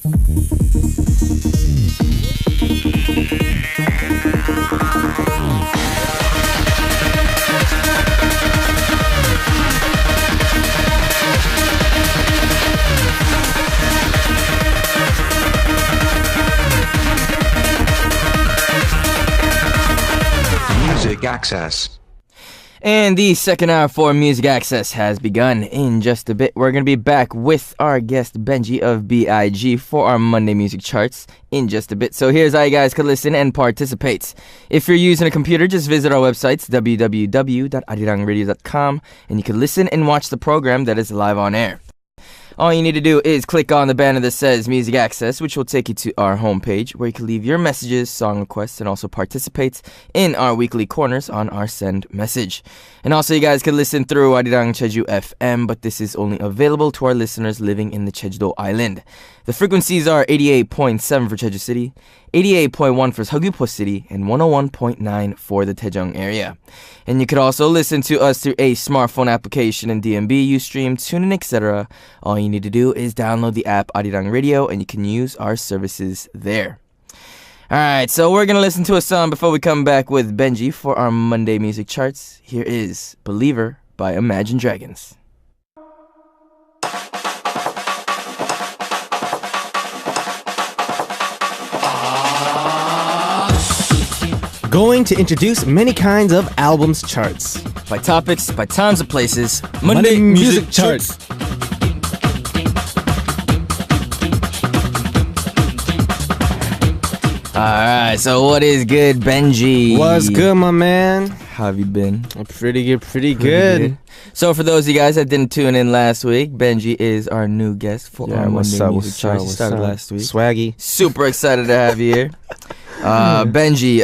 Music Access. And the second hour for Music Access has begun. In just a bit, we're going to be back with our guest Benji of B.I.G for our Monday Music Charts in just a bit. So here's how you guys can listen and participate. If you're using a computer, just visit our websites, www.arirangradio.com, and you can listen and watch the program that is live on air. All you need to do is click on the banner that says Music Access, which will take you to our homepage where you can leave your messages, song requests, and also participate in our weekly corners on our send message. And also you guys can listen through Arirang Jeju FM, but this is only available to our listeners living in the Jeju-do Island. The frequencies are 88.7 for Jeju City, 88.1 for Seogwipo City, and 101.9 for the Daejeong area. And you could also listen to us through a smartphone application in DMB, Ustream, TuneIn, etc. All you need to do is download the app Arirang Radio, and you can use our services there. Alright, so we're gonna listen to a song before we come back with Benji for our Monday Music Charts. Here is Believer by Imagine Dragons. Going to introduce many kinds of albums charts. By topics, by times and places, Monday Music Charts. Alright, so what is good, Benji? What's good, my man? How have you been? Pretty good. So for those of you guys that didn't tune in last week, Benji is our new guest for our Monday Music Charts. He started last week. Swaggy. Super excited to have you here. Benji,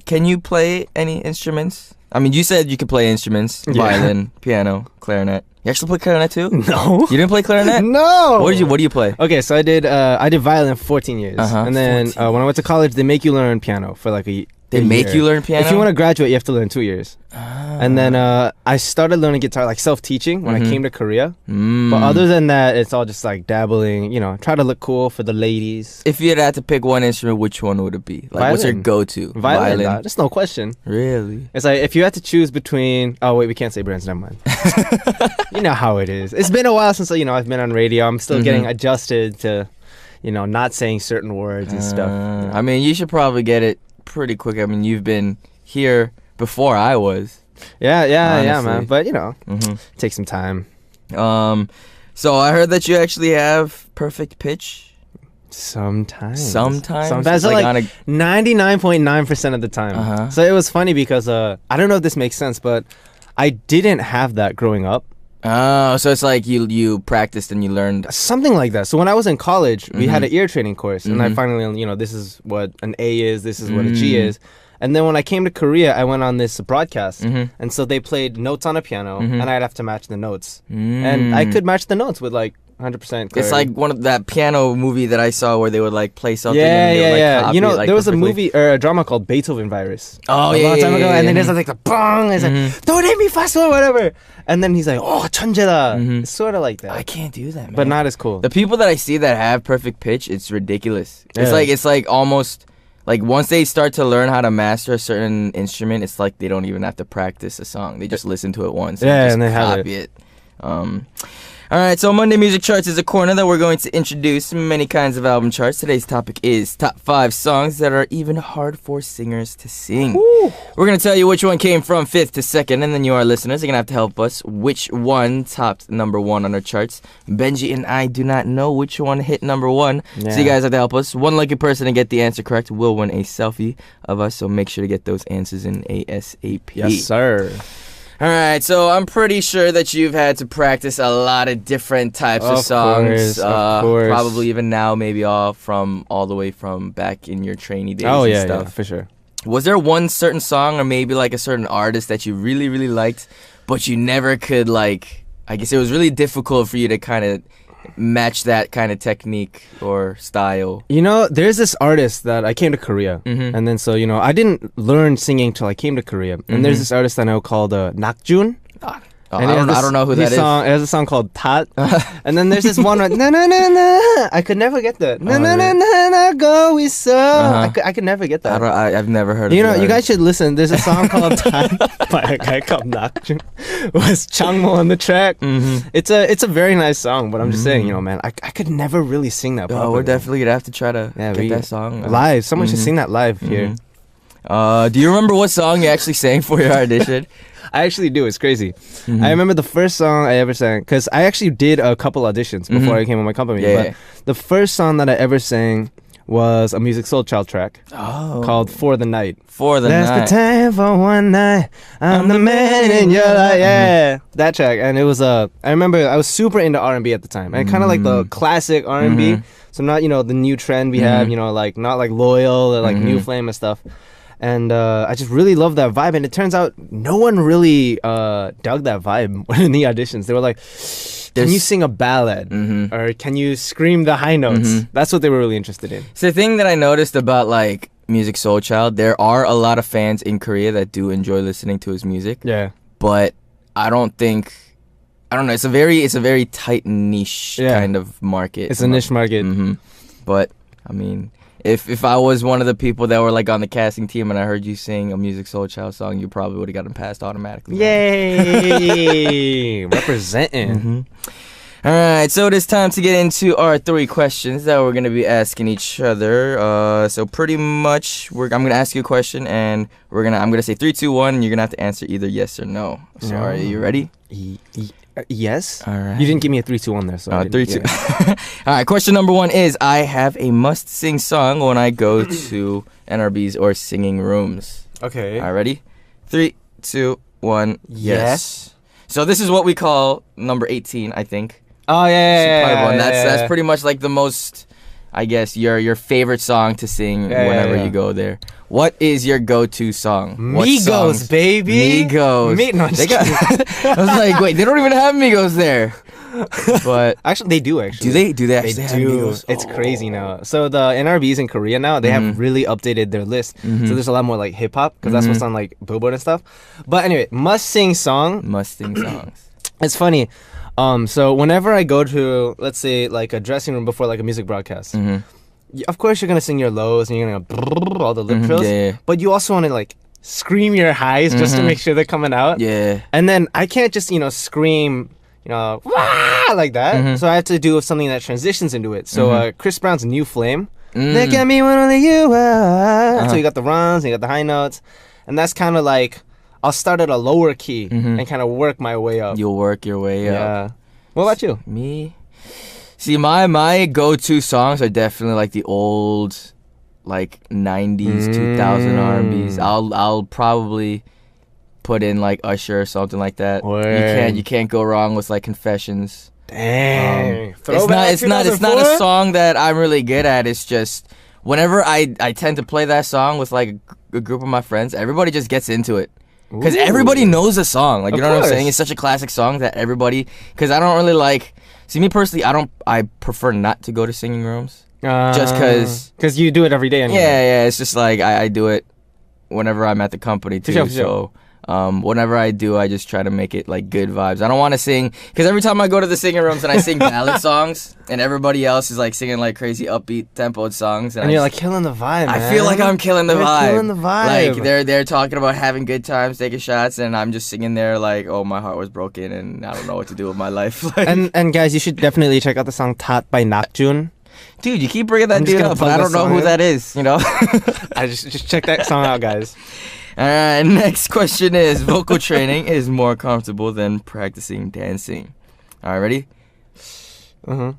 can you play any instruments? I mean, you said you could play instruments, violin, piano, clarinet. You actually play clarinet too? No. You didn't play clarinet? No. What do you play? Okay, so I did violin for 14 years. And then when I went to college, they make you learn piano for like a year. They make you learn piano? If you want to graduate, you have to learn 2 years. And then I started learning guitar, like self-teaching, when I came to Korea. But other than that, it's all just like dabbling, try to look cool for the ladies. If you had to pick one instrument, which one would it be? Like, what's your go-to? Violin. There's no question. Really? It's like, if you had to choose between... Oh, wait, we can't say brands, never mind. You know how it is. It's been a while since, I've been on radio. I'm still getting adjusted to, not saying certain words and stuff. I mean, you should probably get it pretty quick. I mean, you've been here before I was. Yeah, man. But, take some time. So I heard that you actually have perfect pitch. Sometimes. Like 99.9% of the time. So it was funny because, I don't know if this makes sense, but I didn't have that growing up. Oh, so it's like you practiced and you learned. Something like that. So when I was in college, we had an ear training course. And I finally, this is what an A is, this is what a G is. And then when I came to Korea, I went on this broadcast. And so they played notes on a piano, and I'd have to match the notes. And I could match the notes with like 100% clarity. It's like one of that piano movie that I saw where they would like play something. Yeah. Copy it, like, there was perfectly. a movie or a drama called Beethoven Virus. Oh, a long time ago. And then there's like the bong. It's like, don't hit me fast or whatever. And then he's like, oh, 천재다. It's sort of like that. I can't do that, man. But not as cool. The people that I see that have perfect pitch, it's ridiculous. It's like almost like once they start to learn how to master a certain instrument, it's like they don't even have to practice a song. They just listen to it once and they copy it. Alright, so Monday Music Charts is a corner that we're going to introduce many kinds of album charts. Today's topic is top 5 songs that are even hard for singers to sing. Woo. We're going to tell you which one came from 5th to 2nd, and then you, our listeners, are going to have to help us which one topped number 1 on our charts. Benji and I do not know which one hit number 1, so you guys have to help us. One lucky person to get the answer correct will win a selfie of us, so make sure to get those answers in ASAP. Yes, sir. Alright, so I'm pretty sure that you've had to practice a lot of different types of songs. Of course. Probably even now, maybe all the way from back in your trainee days and stuff. Yeah, for sure. Was there one certain song or maybe like a certain artist that you really, really liked, but you never could like, I guess it was really difficult for you to kind of match that kind of technique or style? There's this artist that I came to Korea, and then so I didn't learn singing till I came to Korea. And there's this artist I know called Nakjun. Oh, I don't know who that is. There's a song called Tat. And then there's this one na na na na. I could never get that. Na na na na na go we so. I could never get that. I've never heard of it. You know, you guys should listen. There's a song called Tat by a guy called Nakjun. Was Changmo on the track. It's a very nice song, but I'm just saying, you know, man, I could never really sing that properly. Oh, we're definitely gonna have to try to get that song live. Someone should sing that live here. Do you remember what song you actually sang for your audition? I actually do. It's crazy. I remember the first song I ever sang, because I actually did a couple auditions before I came on my company. But the first song that I ever sang was a Music Soul Child track called For the Night. For the Night. That's the time for one night. I'm the man in your life. Yeah. That track. And it was, I remember I was super into R&B at the time. And kind of like the classic R&B. So not, you know, the new trend we have, you know, like not like Loyal or like New Flame and stuff. And I just really love that vibe. And it turns out no one really dug that vibe in the auditions. They were like, can you sing a ballad? Or can you scream the high notes? That's what they were really interested in. So the thing that I noticed about like Music Soul Child, there are a lot of fans in Korea that do enjoy listening to his music. Yeah. But I don't know. It's a very tight niche kind of market. It's a niche market. But I mean, if I was one of the people that were like on the casting team and I heard you sing a Music Soul Child song, you probably would have gotten passed automatically. Yay! Representing. All right, so it is time to get into our 3 questions that we're going to be asking each other. So pretty much, I'm going to ask you a question, and I'm going to say 3, 2, 1, and you're going to have to answer either yes or no. So are you ready? Yes. All right. You didn't give me a 3, 2, 1 there. So 3, 2. All right, question number 1 is, I have a must-sing song when I go to NRBs or singing rooms. Okay. All right, ready? 3, 2, 1, yes. So this is what we call number 18, I think. Oh, yeah. That's pretty much like the most, I guess, your favorite song to sing whenever you go there. What is your go-to song? Migos, baby. Migos. No, I was like, wait, they don't even have Migos there. But actually, they do. Actually, do they actually have Migos? It's crazy now. So the NRBs in Korea now, they have really updated their list. So there's a lot more like hip hop because that's what's on like Billboard and stuff. But anyway, must-sing songs. It's funny. So whenever I go to, let's say, like a dressing room before like a music broadcast, of course you're gonna sing your lows and you're gonna all the lip trills, but you also want to like scream your highs just to make sure they're coming out. Yeah. And then I can't just scream, wah, like that. So I have to do something that transitions into it. So Chris Brown's New Flame. Look at me when only you are. So you got the runs, and you got the high notes, and that's kind of like, I'll start at a lower key and kind of work my way up. You'll work your way up. Yeah. What about you? Me? See, my go-to songs are definitely like the old, like 90s, 2000 R&Bs. I'll probably put in like Usher or something like that. Word. You can't go wrong with like Confessions. Dang. It's not a song that I'm really good at. It's just whenever I tend to play that song with like a group of my friends, everybody just gets into it. Because everybody knows the song. Like, you know what I'm saying? It's such a classic song that everybody... Because I don't really like... See, me personally, I prefer not to go to singing rooms. Just because... Because you do it every day anyway. Yeah. It's just like, I do it whenever I'm at the company, too. For sure. Whenever I do, I just try to make it like good vibes. I don't want to sing... Because every time I go to the singing rooms and I sing ballad songs, and everybody else is like singing like crazy upbeat tempoed songs. And you're like killing the vibe, man. I feel like I'm killing the vibe. Killing the vibe. Like they're talking about having good times, taking shots, and I'm just singing there like, oh, my heart was broken and I don't know what to do with my life. Like, and guys, you should definitely check out the song Tat by Nakjun. Dude, you keep bringing that dude up, but I don't know who that is, I just check that song out, guys. Alright, next question is, vocal training is more comfortable than practicing dancing. Alright, ready?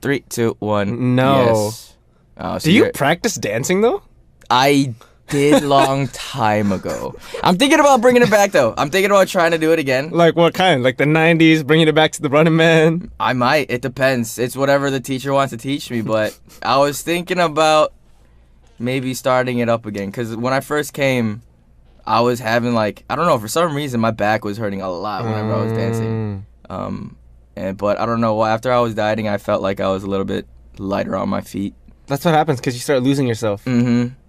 3, 2, 1. No. Yes. So do you practice dancing though? I did long time ago. I'm thinking about bringing it back though. I'm thinking about trying to do it again. Like what kind? Like the 90s, bringing it back to the Running Man? I might. It depends. It's whatever the teacher wants to teach me, but I was thinking about maybe starting it up again. Because when I first came, I was having like, I don't know, for some reason my back was hurting a lot whenever I was dancing. But I don't know, after I was dieting, I felt like I was a little bit lighter on my feet. That's what happens because you start losing yourself.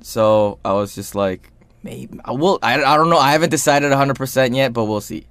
So I was just like, maybe I will. I don't know. I haven't decided 100% yet, but we'll see.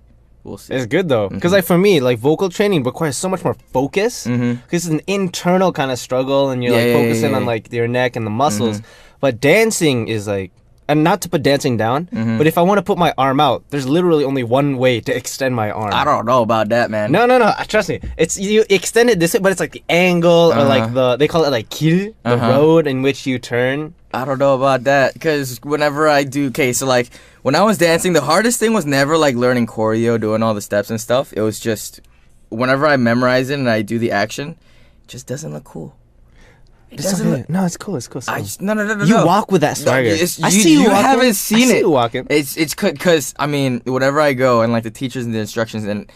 we'll see. It's good though, because like for me, like vocal training requires so much more focus. Because it's an internal kind of struggle, and you're like focusing on like your neck and the muscles. But dancing is like, and not to put dancing down, but if I want to put my arm out, there's literally only one way to extend my arm. I don't know about that, man. No. Trust me. It's you extend it this way, but it's like the angle or like they call it like 길, the road in which you turn. I don't know about that, because whenever I do, so like when I was dancing, the hardest thing was never like learning choreo, doing all the steps and stuff. It was just whenever I memorize it and I do the action, it just doesn't look cool. No, it's cool. No. You walk with that swagger. I see you walking. Haven't seen it. I see you walking. It's because I mean, whenever I go and like the teachers and the instructions, and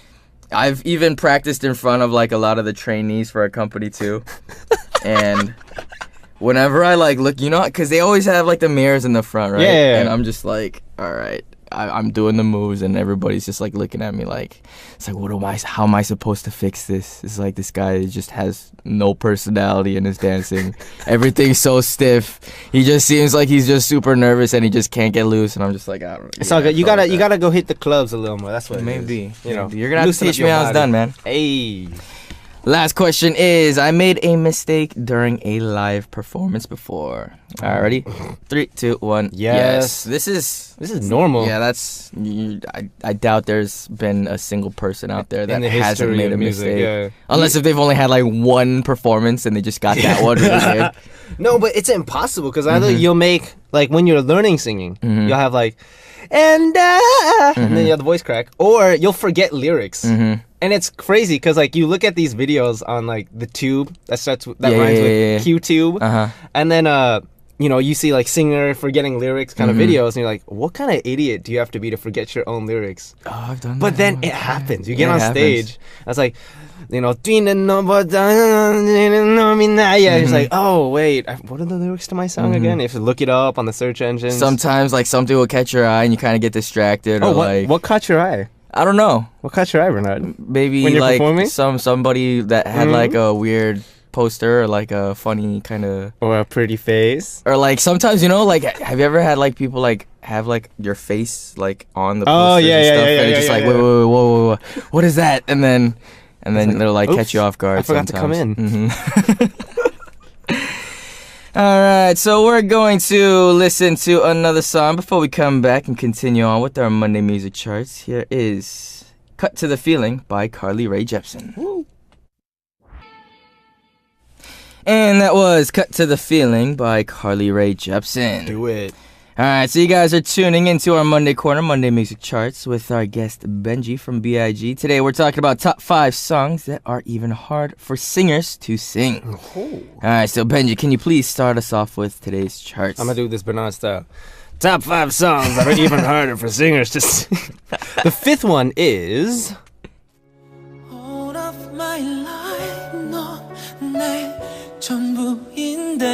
I've even practiced in front of like a lot of the trainees for a company too, and whenever I like look, because they always have like the mirrors in the front, right? Yeah. And I'm just like, all right. I'm doing the moves and everybody's just like looking at me like, it's like, how am I supposed to fix this? It's like this guy just has no personality in his dancing. Everything's so stiff. He just seems like he's just super nervous and he just can't get loose. And I'm just like, I don't know. It's all good. You gotta go hit the clubs a little more. That's what maybe. It is. You know, you're gonna have to teach me how it's done, man. Hey. Last question is, I made a mistake during a live performance before. All right, ready? 3, 2, 1. Yes. This is normal. Yeah, that's. I doubt there's been a single person out there that hasn't made a mistake. Yeah. Unless if they've only had like one performance and they just got that one really good. No, but it's impossible because either you'll make like when you're learning singing, you'll have like and then you have the voice crack, or you'll forget lyrics. And it's crazy because like you look at these videos on like the tube that rhymes with Q-tube, and then you see like singer forgetting lyrics kind of videos, and you're like, what kind of idiot do you have to be to forget your own lyrics? Oh, I've done that. But then it happens. You get on stage. It's like, it's like, oh wait, what are the lyrics to my song again? You have to look it up on the search engines. Sometimes like something will catch your eye and you kind of get distracted. Oh, or what caught your eye? I don't know. What caught your eye, Bernard? Maybe when you're like performing? somebody that had like a weird poster or like a funny kind of, or a pretty face, or like sometimes like have you ever had like people like have like your face like on the posters and stuff, and it's just like whoa, what is that? And then they'll like catch you off guard. I forgot to come in. All right, so we're going to listen to another song before we come back and continue on with our Monday music charts. Here is "Cut to the Feeling" by Carly Rae Jepsen. Woo. And that was "Cut to the Feeling" by Carly Rae Jepsen. Do it. All right, so you guys are tuning into our Monday Corner, Monday Music Charts, with our guest Benji from B.I.G. Today we're talking about top 5 songs that are even hard for singers to sing. Oh. All right, so Benji, can you please start us off with today's charts? I'm going to do this Bernard style. Top 5 songs that are even harder for singers to sing. The 5th one is... All of my life, 너 내 전부인데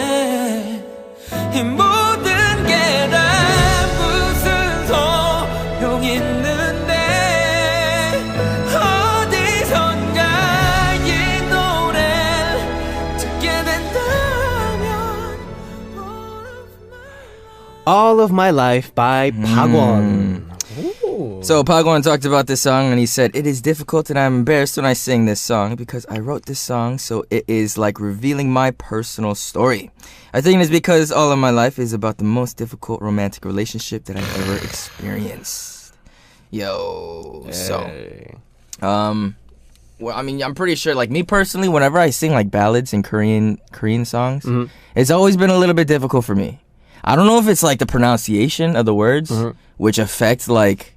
이 모든 게 다 무슨 소용 있는데 어디선가 이 노래를 듣게 된다면 All of My Life by Pagwon. So Pagwon talked about this song and he said, "It is difficult and I'm embarrassed when I sing this song because I wrote this song, so it is like revealing my personal story. I think it is because all of my life is about the most difficult romantic relationship that I've ever experienced." Yo. So well, I mean, I'm pretty sure, like me personally, whenever I sing like ballads and Korean songs, it's always been a little bit difficult for me. I don't know if it's like the pronunciation of the words, which affects like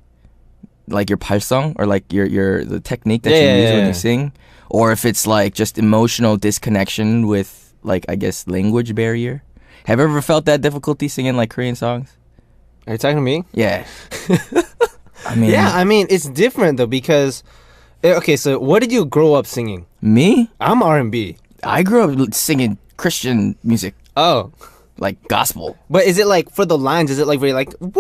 your 발성 or like your the technique that you use when you sing, or if it's like just emotional disconnection with like, I guess, language barrier. Have you ever felt that difficulty singing like Korean songs? Are you talking to me? Yeah. I mean, it's different though because okay, so what did you grow up singing? Me? I'm R&B. I grew up singing Christian music. Oh. Like gospel. But is it like for the lines, is it like very like what?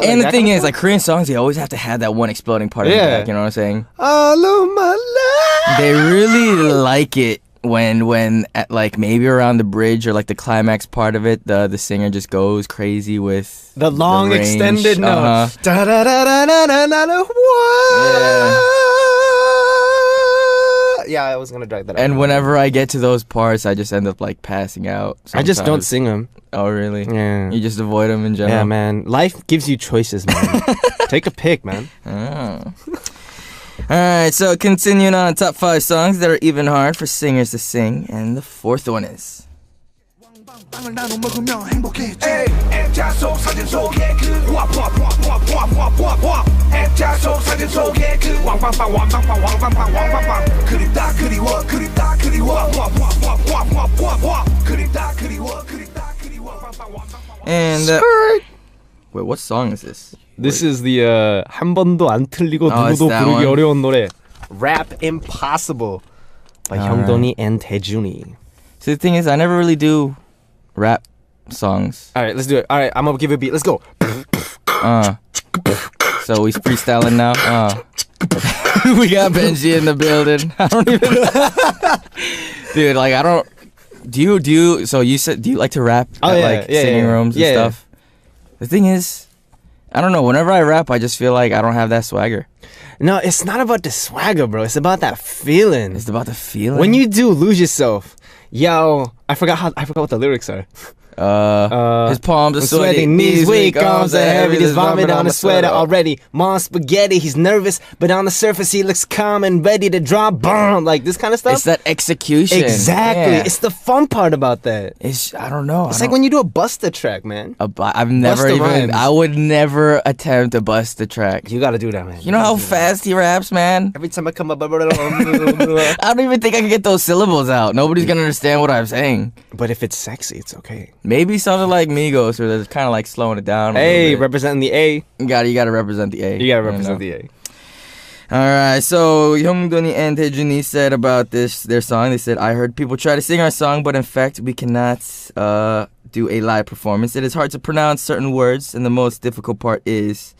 And like the thing is, like Korean songs, they always have to have that one exploding part in the back, you know what I'm saying? All of my life. They really like it when at like maybe around the bridge or like the climax part of it, the singer just goes crazy with The long range. extended note. Uh-huh. Da-da-da-da-da-da-da-da. What? Yeah, I was gonna drag that out. And whenever I get to those parts, I just end up like passing out. I just don't sometimes. sing them. Oh, really? Yeah. You just avoid them in general? Yeah, man. Life gives you choices, man. Take a pick, man. Oh. Alright, so continuing on, top 5 songs that are even hard for singers to sing. And the fourth one is... 빵을 나눠 먹으며 행복해지 액자 속 사진 속에 그 액자 속 사진 속에 그 왕빵빵 왕빵빵 왕빵빵 왕빵빵 그립다 그리워 그립다 그리워 그립다 그리워 그립다 그리워 And wait, what song is this? This is the 한 번도 안 틀리고 it's 누구도 that 부르기 one? 어려운 노래 Rap Impossible by 형돈이 and 태준이. So the thing is, I never really do rap songs. Alright, let's do it. Alright, I'm gonna give it a beat. Let's go. So we freestyling now. We got Benji in the building. I don't even... Dude, like I don't... Do you... So you said, do you like to rap at like singing rooms and stuff? The thing is, I don't know. Whenever I rap, I just feel like I don't have that swagger. No, it's not about the swagger, bro. It's about that feeling. It's about the feeling. When you do Lose Yourself, yo, I forgot what the lyrics are. His palms are sweaty, knees weak, arms are heavy, there's vomit on the sweater already. Mom spaghetti, he's nervous, but on the surface he looks calm and ready to drop bomb. Like this kind of stuff. It's that execution. Exactly. Yeah. It's the fun part about that. I don't know. It's like when you do a Busta track, man. I've never Busta even... rhymes. I would never attempt to bust the track. You gotta do that, man. You know how fast he raps, man? Every time I come up, I don't even think I can get those syllables out. Nobody's gonna understand what I'm saying. but if it's sexy, it's okay. Maybe something like Migos, or that's kind of like slowing it down. Hey, representing the A. You gotta represent the A. You gotta represent the A. Alright, so Hyungdoni and Taejuni said about their song. They said, I heard people try to sing our song, but in fact we cannot do a live performance. It is hard to pronounce certain words, and the most difficult part is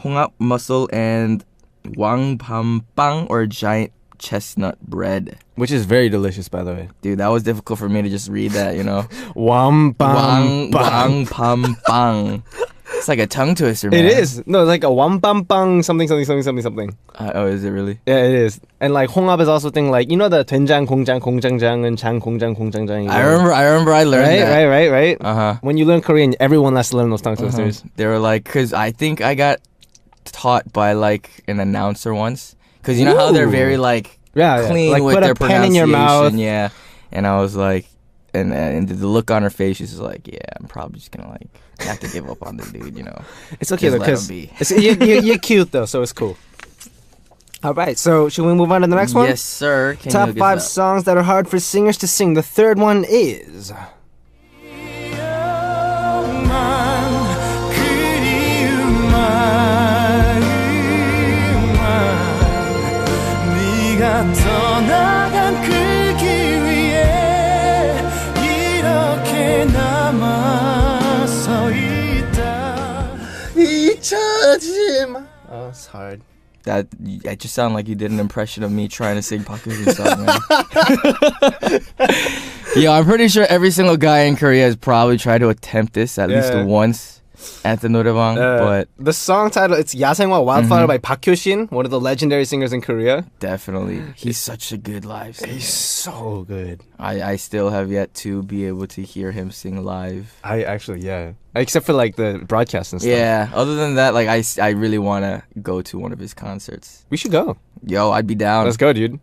홍합 mussel and 왕밤빵, or giant chestnut bread. Which is very delicious, by the way. Dude, that was difficult for me to just read that, you know. Wang It's like a tongue twister, man. It is. No, it's like a wambang something. Oh, is it really? Yeah, it is. And like 홍합 is also a thing like, you know the 된장, 공장, 공장장, and 장, 공장, 공장장. I remember I learned that. Right. Uh-huh. When you learn Korean, everyone has to learn those tongue twisters. They were like, because I think I got taught by like an announcer once. Because you know how they're very like clean like with put their a pen in your mouth. Yeah. And I was like, and the look on her face, she's just like, yeah, I'm probably just gonna like have to give up on this dude, you know. It's okay though, Just because let him be. you're cute though, so it's cool. All right, so should we move on to the next one? Yes, sir. Can Top you look 5 this up? songs that are hard for singers to sing. The third one is... 떠나간 그 길 위에 이렇게 남아서 있다 잊혀지 마. Oh, it's hard. That just sounded like you did an impression of me trying to sing Park Hyun's song, man. Yeah, I'm pretty sure every single guy in Korea has probably tried to attempt this at least once at the 노래방, but the song title, it's 야생화 Wildflower by Park Hyo-shin, one of the legendary singers in Korea. definitely, he's such a good live singer. He's so good. I still have yet to be able to hear him sing live. I actually, except for like the broadcast and stuff. Yeah, other than that, like I really want to go to one of his concerts. We should go. Yo, I'd be down. Let's go, dude.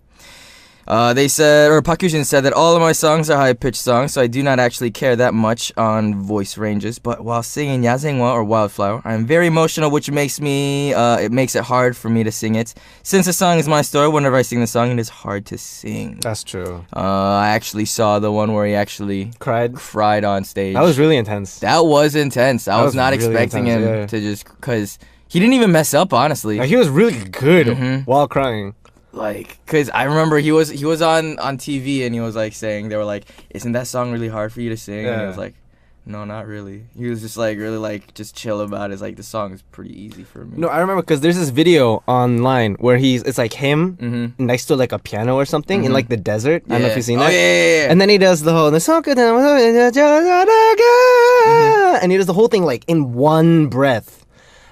They said, or Park Hyun said that all of my songs are high-pitched songs, so I do not actually care that much on voice ranges. But while singing 야생화 or Wildflower, I'm very emotional, which makes it hard for me to sing it. Since the song is my story, whenever I sing the song, it is hard to sing. That's true. I actually saw the one where he actually cried on stage. That was really intense. That was intense. I was not really expecting intense, him to just, because he didn't even mess up, honestly. Like, he was really good while crying. Like, cause I remember he was on TV and he was like saying, they were like, isn't that song really hard for you to sing? And he was like, No, not really. He was just like really like just chill about it. It's like the song is pretty easy for me. No, I remember because there's this video online where it's like him next to like a piano or something in like the desert. I don't know if you've seen that. Yeah. And then he does the whole and he does the whole thing like in one breath.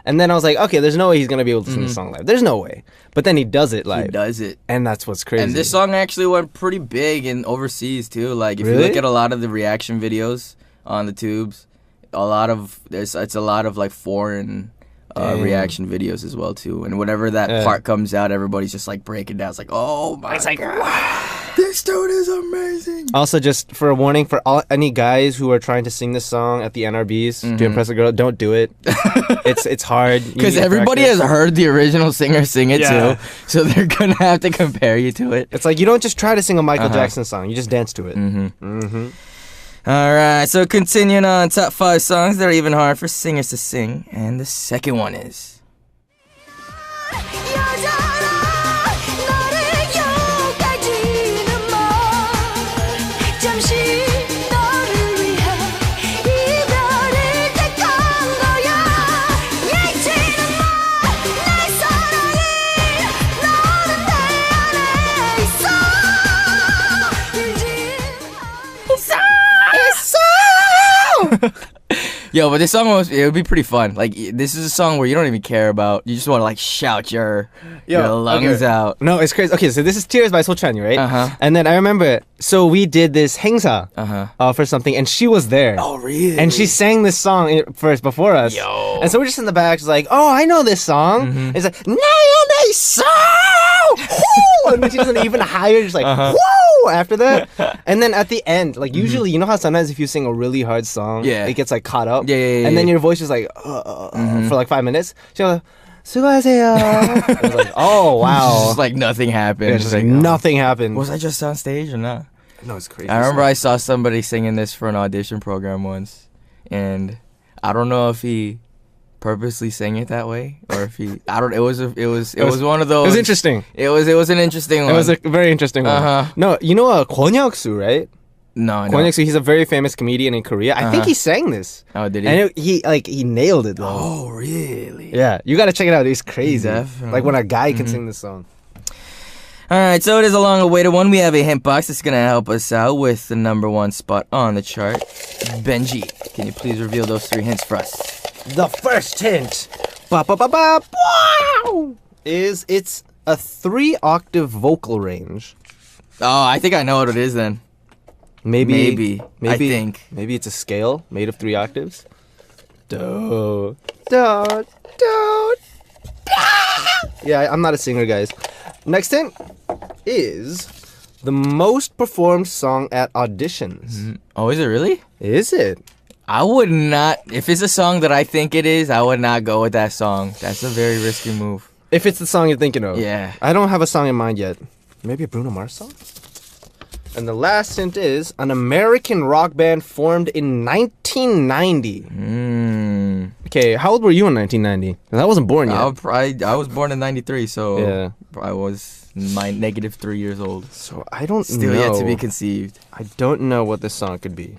And then I was like, okay, there's no way he's gonna be able to sing the song live. There's no way. But then he does it live. He does it. And that's what's crazy. And this song actually went pretty big in overseas too. Like if you Really? look at a lot of the reaction videos on the tubes, it's a lot of like foreign reaction videos as well too. And whenever that part comes out, everybody's just like breaking down. It's like, oh my god, wow, this dude is amazing. Also, just for a warning for any guys who are trying to sing this song at the NRBs to impress a girl, don't do it. It's hard Because everybody has heard the original singer sing it too, so they're gonna have to compare you to it. It's like you don't just try to sing a Michael Jackson song; you just dance to it. All right, so continuing on, top 5 songs that are even hard for singers to sing, and the second one is. Yo, but this song it would be pretty fun. Like this is a song where you don't even care about. You just want to like shout your lungs out. No, it's crazy. Okay, so this is Tears by Sochani, right? Uh-huh. And then I remember, so we did this 행사 for something, and she was there. Oh, really? And she sang this song first before us. Yo. And so we're just in the back, just like, oh, I know this song. And it's like, 나의 song. And then she does an even higher, just like, whoa, after that. And then at the end, like usually, you know how sometimes if you sing a really hard song, it gets like caught up. Yeah. And then your voice is like, for like 5 minutes. She goes, 수고하세요. It was like, oh, wow. Just like nothing happened. Yeah, just like nothing happened. Was I just on stage or not? No, it's crazy. I remember I saw somebody singing this for an audition program once, and I don't know if he purposely sang it that way or if he it was one of those. It was interesting. It was an interesting one. It was a very interesting one. No, you know Kwon Hyuk-soo, right? No, I Kwon know. Hyuk-soo, he's a very famous comedian in Korea. I think he sang this. Oh, did he? And he nailed it though. Oh, really? Yeah, you gotta check it out. It's crazy. Definitely. Like when a guy can sing this song. All right, so it is a long-awaited one. We have a hint box that's gonna help us out with the number 1 spot on the chart. Benji, can you please reveal those 3 hints for us? The first hint, wow, is it's a 3-octave vocal range. Oh, I think I know what it is then. Maybe. I think. Maybe it's a scale made of 3 octaves. Do, do, do. Yeah, I'm not a singer, guys. Next hint is the most performed song at auditions. Oh, is it really? Is it? I would not. If it's a song that I think it is, I would not go with that song. That's a very risky move. If it's the song you're thinking of. Yeah. I don't have a song in mind yet. Maybe a Bruno Mars song? And the last hint is an American rock band formed in 1990. Okay, how old were you in 1990? 'Cause I wasn't born yet. I was born in 93, so Yeah. I was -3 years old. So I don't Still know. yet to be conceived. I don't know what this song could be.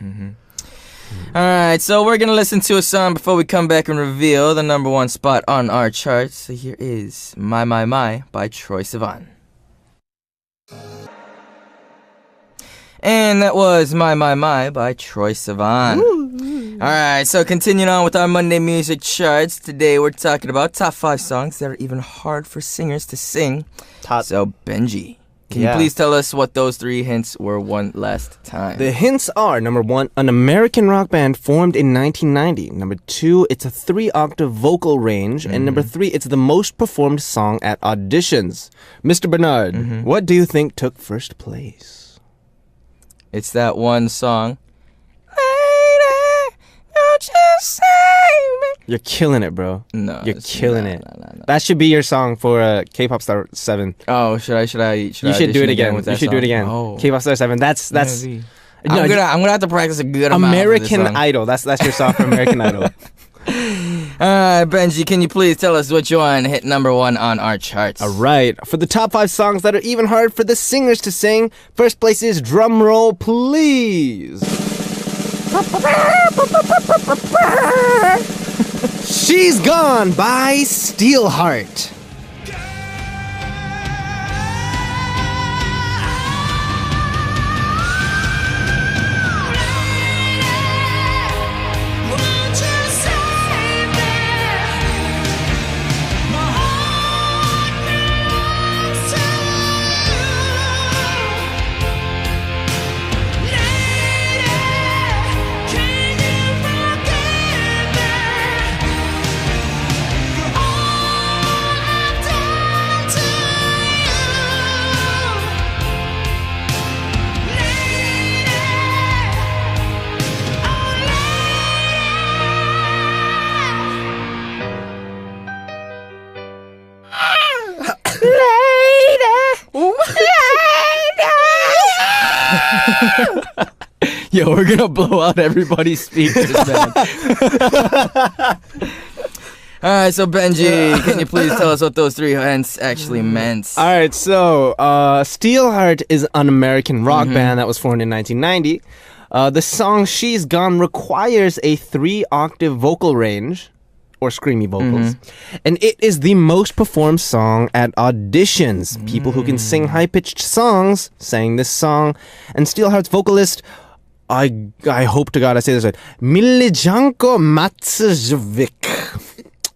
All right, so we're going to listen to a song before we come back and reveal the number 1 spot on our charts. So here is My by Troye Sivan. And that was My by Troye Sivan. All right, so continuing on with our Monday music charts. Today we're talking about top 5 songs that are even hard for singers to sing. So Benji, can you please tell us what those 3 hints were one last time? The hints are, number 1, an American rock band formed in 1990. Number 2, it's a 3-octave vocal range. And number 3, it's the most performed song at auditions. Mr. Bernard, what do you think took first place? It's that one song. Lady, don't you save me. You're killing it, bro. No, You're killing it. No. That should be your song for K-pop Star 7. Oh, should I? You should do it again. with that You should do it song? again. Oh. K-pop Star 7. That's Maybe. No, I'm gonna have to practice a good amount. American for this song. Idol. That's your song for American Idol. Benji, can you please tell us which one hit number 1 on our charts? All right. For the top 5 songs that are even hard for the singers to sing, first place is drum roll, please. She's Gone by Steelheart. Won't you save me? My heart belongs to you. Lady, can you forgive me for all I've done to you? Lady, Yo, we're gonna blow out everybody's speakers, man. Alright, so Benji, can you please tell us what those three hints actually meant? All right, so Steelheart is an American rock band that was formed in 1990. The song She's Gone requires a 3-octave vocal range, or screamy vocals, and it is the most performed song at auditions. People who can sing high-pitched songs sang this song, and Steelheart's vocalist, I hope to God I say this right, Milijanko Matsujovic.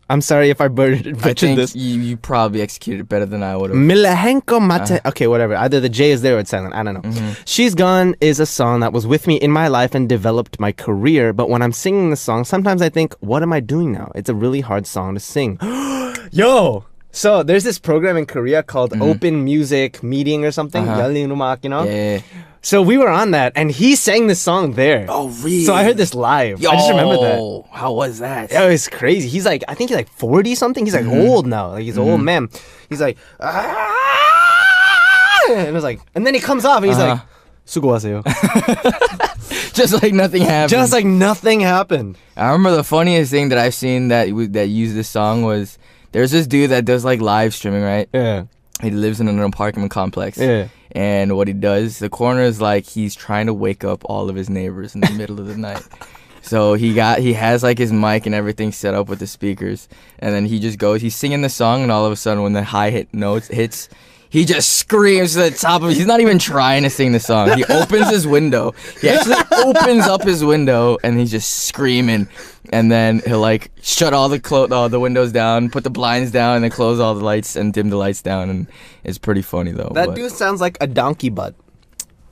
I'm sorry if I I butchered think this. you probably executed it better than I would have. Milahenko Mate. Okay, whatever. Either the J is there or it's silent. I don't know. She's Gone is a song that was with me in my life and developed my career. But when I'm singing the song, sometimes I think, what am I doing now? It's a really hard song to sing. Yo! So there's this program in Korea called Open Music Meeting or something. 열린 음악, you know? Yeah. So we were on that and he sang this song there. Oh, really? So I heard this live. I just remember that. How was that? Oh, it's crazy. He's like, I think he's like 40 something. He's like old now. Like he's an old man. He's like, and it was like, and then he comes off and he's like, 수고하세요. Just like nothing happened. Just like nothing happened. I remember the funniest thing that I've seen that used this song was there's this dude that does like live streaming, right? Yeah. He lives in an apartment complex. Yeah. And what he does, the corner is like he's trying to wake up all of his neighbors in the middle of the night. So he has like his mic and everything set up with the speakers, and then he just goes, he's singing the song, and all of a sudden when the high hit notes hits, he just screams to the top of it. He's not even trying to sing the song. He opens his window. He actually opens up his window and he's just screaming. And then he'll like shut all the windows down, put the blinds down, and then close all the lights and dim the lights down. And it's pretty funny though. That but, dude sounds like a donkey butt.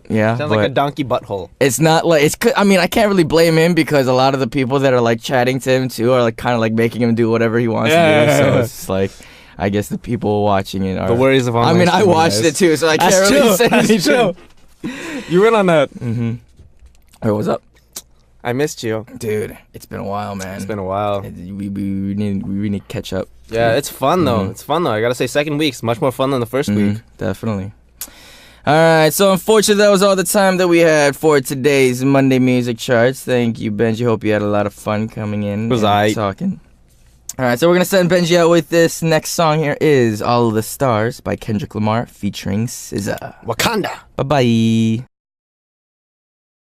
yeah, Sounds but like a donkey butthole. it's not like I mean, I can't really blame him because a lot of the people that are like chatting to him too are like kind of like making him do whatever he wants to do. So it's just like, I guess the people watching it are The worries of I online mean, I streaming, watched guys. it too, so I can't That's really true. say That's anything. true. You went on that. Hey, what's up, I missed you. dude? It's been a while, man. It's been a while. We need to catch up. Yeah, it's fun though. It's fun though. I gotta say, second week's much more fun than the first week. Definitely. All right, so unfortunately, that was all the time that we had for today's Monday Music Charts. Thank you, Benji. Hope you had a lot of fun coming in Was and I? talking. All right, so we're going to send Benji out with this next song here is All of the Stars by Kendrick Lamar featuring SZA. Wakanda. Bye-bye.